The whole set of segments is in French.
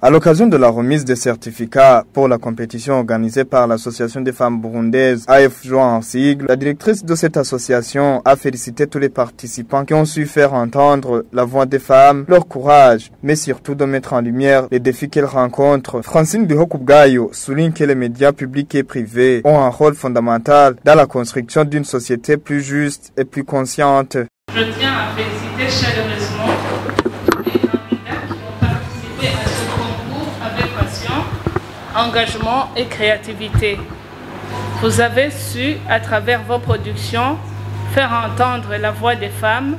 À l'occasion de la remise des certificats pour la compétition organisée par l'Association des femmes burundaises AFJO en sigle, la directrice de cette association a félicité tous les participants qui ont su faire entendre la voix des femmes, leur courage, mais surtout de mettre en lumière les défis qu'elles rencontrent. Francine Bihokubgayo souligne que les médias publics et privés ont un rôle fondamental dans la construction d'une société plus juste et plus consciente. Je tiens à féliciter chaleureusement engagement et créativité. Vous avez su, à travers vos productions, faire entendre la voix des femmes,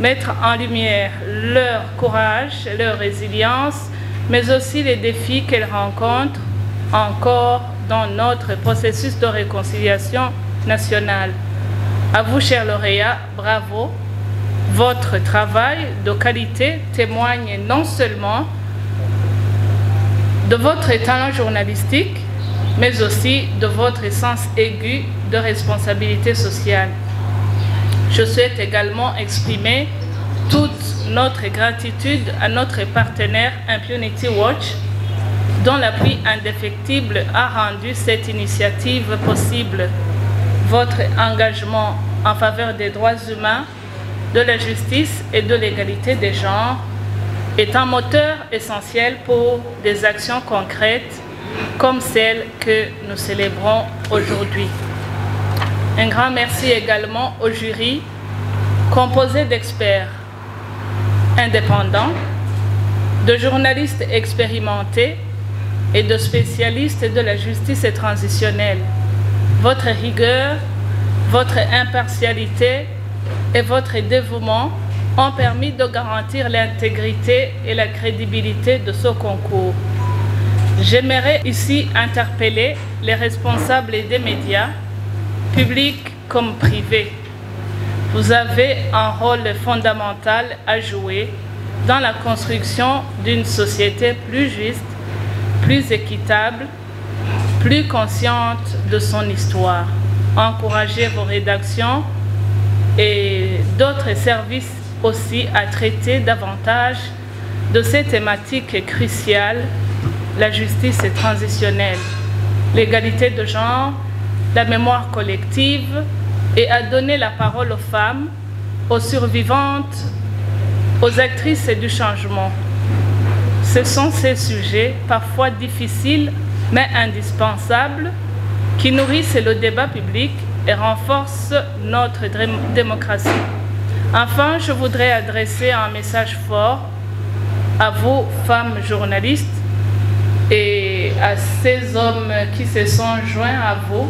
mettre en lumière leur courage, leur résilience, mais aussi les défis qu'elles rencontrent encore dans notre processus de réconciliation nationale. À vous, chers lauréats, bravo. Votre travail de qualité témoigne non seulement de votre talent journalistique, mais aussi de votre sens aigu de responsabilité sociale. Je souhaite également exprimer toute notre gratitude à notre partenaire Impunity Watch, dont l'appui indéfectible a rendu cette initiative possible. Votre engagement en faveur des droits humains, de la justice et de l'égalité des genres est un moteur essentiel pour des actions concrètes comme celles que nous célébrons aujourd'hui. Un grand merci également au jury composé d'experts indépendants, de journalistes expérimentés et de spécialistes de la justice transitionnelle. Votre rigueur, votre impartialité et votre dévouement ont permis de garantir l'intégrité et la crédibilité de ce concours. J'aimerais ici interpeller les responsables des médias, publics comme privés. Vous avez un rôle fondamental à jouer dans la construction d'une société plus juste, plus équitable, plus consciente de son histoire. Encouragez vos rédactions et d'autres services aussi à traiter davantage de ces thématiques cruciales, la justice transitionnelle, l'égalité de genre, la mémoire collective, et à donner la parole aux femmes, aux survivantes, aux actrices du changement. Ce sont ces sujets, parfois difficiles mais indispensables, qui nourrissent le débat public et renforcent notre démocratie. Enfin, je voudrais adresser un message fort à vous, femmes journalistes, et à ces hommes qui se sont joints à vous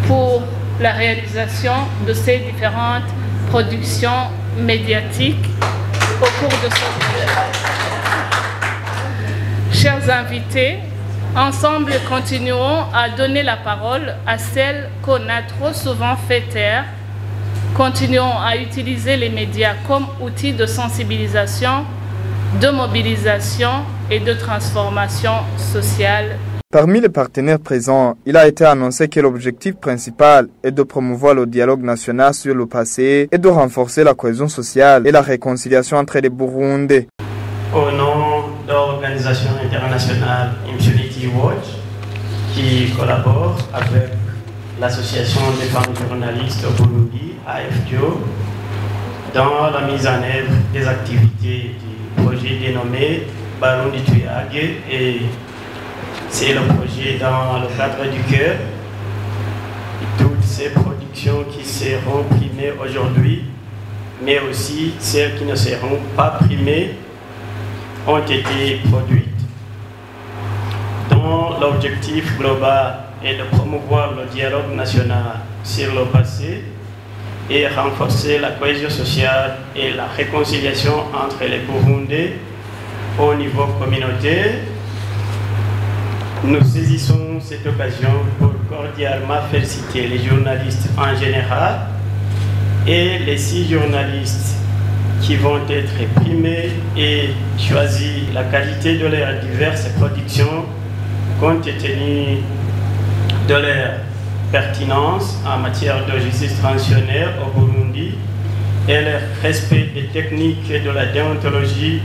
pour la réalisation de ces différentes productions médiatiques au cours de ce... Chers invités, ensemble, continuons à donner la parole à celles qu'on a trop souvent fait taire. Continuons à utiliser les médias comme outil de sensibilisation, de mobilisation et de transformation sociale. Parmi les partenaires présents, il a été annoncé que l'objectif principal est de promouvoir le dialogue national sur le passé et de renforcer la cohésion sociale et la réconciliation entre les Burundais. Au nom de l'organisation internationale Impunity Watch, qui collabore avec l'Association des femmes journalistes au Burundi, AFJO, dans la mise en œuvre des activités du projet dénommé Barundi Tuyage, et c'est le projet dans le cadre du cœur. Toutes ces productions qui seront primées aujourd'hui, mais aussi celles qui ne seront pas primées, ont été produites, dont l'objectif global est de promouvoir le dialogue national sur le passé et renforcer la cohésion sociale et la réconciliation entre les Burundais au niveau communautaire. Nous saisissons cette occasion pour cordialement féliciter les journalistes en général et les 6 journalistes qui vont être primés et choisis la qualité de leurs diverses productions compte tenu de leur pertinence en matière de justice transitionnelle au Burundi et leur respect des techniques de la déontologie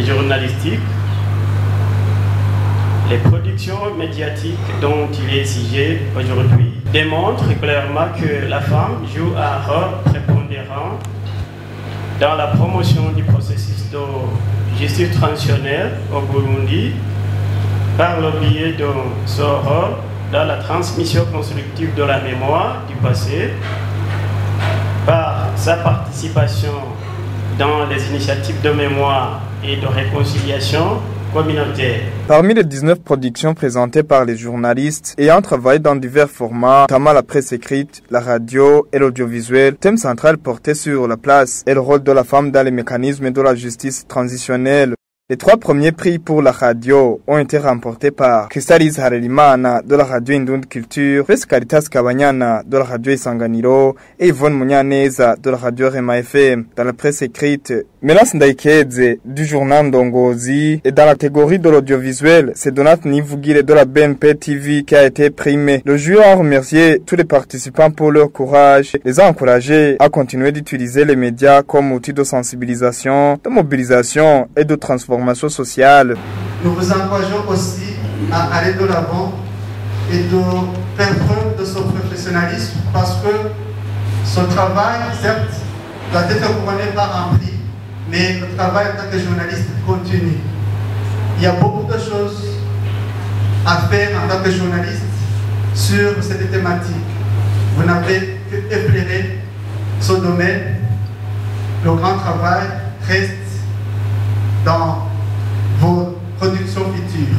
journalistique. Les productions médiatiques dont il est sujet aujourd'hui démontrent clairement que la femme joue un rôle prépondérant dans la promotion du processus de justice transitionnelle au Burundi par le biais de son rôle dans la transmission constructive de la mémoire du passé, par sa participation dans les initiatives de mémoire et de réconciliation communautaire. Parmi les 19 productions présentées par les journalistes ayant travaillé dans divers formats, notamment la presse écrite, la radio et l'audiovisuel, thème central porté sur la place et le rôle de la femme dans les mécanismes de la justice transitionnelle. Les 3 premiers prix pour la radio ont été remportés par Crystalise Harelimana de la radio Indund Culture, Caritas Kabanyana de la radio Isanganiro et Yvonne Munyaneza de la radio Rema FM. Dans la presse écrite, Melas Ndaikeze du journal Ndongozi, et dans la catégorie de l'audiovisuel, c'est Donat Nivugile de la BNP TV qui a été primé. Le jury a remercié tous les participants pour leur courage, les a encouragés à continuer d'utiliser les médias comme outil de sensibilisation, de mobilisation et de transformation sociale. Nous vous encourageons aussi à aller de l'avant et de faire preuve de son professionnalisme, parce que ce travail, certes, doit être couronné par un prix, mais le travail en tant que journaliste continue. Il y a beaucoup de choses à faire en tant que journaliste sur cette thématique. Vous n'avez qu'effleurer ce domaine. Le grand travail reste dans vos productions futures.